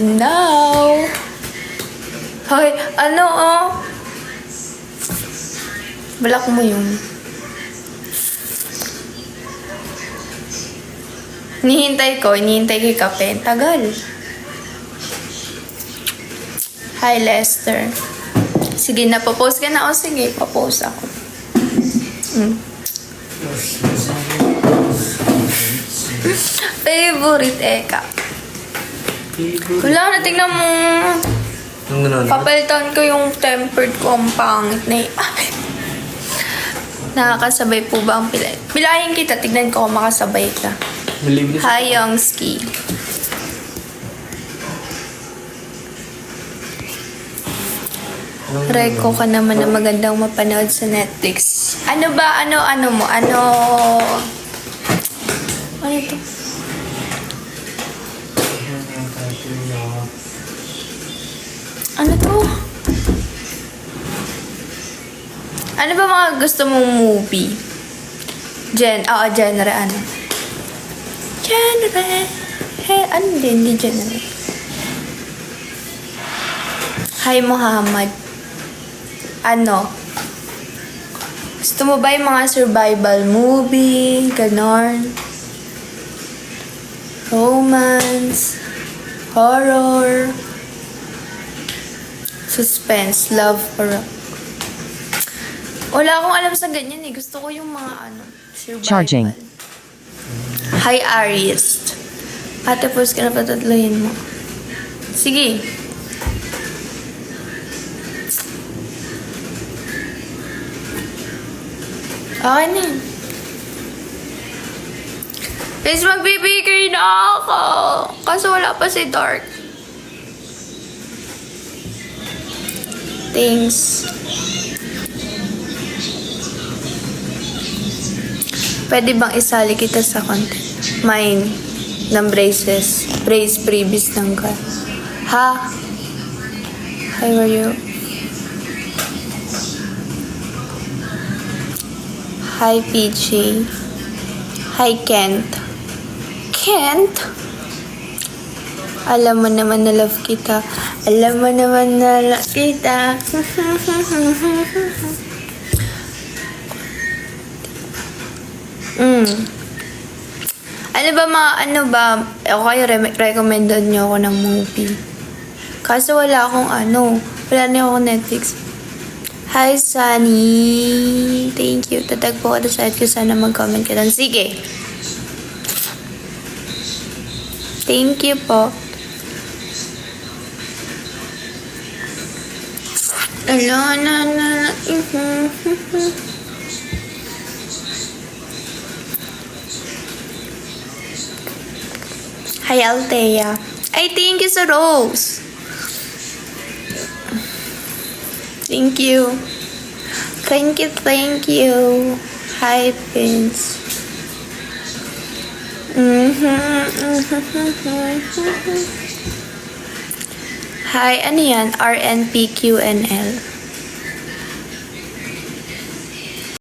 Now. Hoy, ano oh? Balak mo yun. Hinihintay ko yung kape. Tagal. Hi, Lester. Sige, napopost ka na. O sige, papost ako. Favorite eka. Wala na, tingnan mo. Papalitan ko yung tempered ko. Ang pangit na nakakasabay po ba ang pilay? Pilayin kita, tignan ko kung makasabay ka. Hi, Youngski. Reko ka naman na magandang mapanood sa Netflix. Ano ba? Ano mo? Ano ito? Ano to? Ano ba mga gusto mong movie? Genre, ano? Genre. Ano din? Hindi genre. Hi, Muhammad. Ano? Gusto mo ba yung mga survival movie? Ganon? Romance? Horror? Suspense? Love? Or wala akong alam sa ganyan eh. Gusto ko yung mga survival. Charging. Hi, Aries. Tapos ka na patatloyin mo. Sige. Okay na yun. Please, magbibigay na ako. Kaso wala pa si Dark. Thanks. Pwede bang isali kita sa content? Mine. Ng braces. Brace previous ng ka. Ha? How are you? Hi, PJ. Hi, Kent. Kent? Alam mo naman na love kita. Alam mo naman na love kita. Ano ba, ako kayo recommended nyo ako ng movie. Kaso wala akong wala na akong Netflix. Hi, Sunny. Thank you. Tatagpo ko na sa ko. Sana mag-comment ka lang. Sige. Thank you po. Hi, Althea. Ay, thank you sa rose. Thank you. Thank you. Hi, Prince. Hi, ano yan? RNPQNL.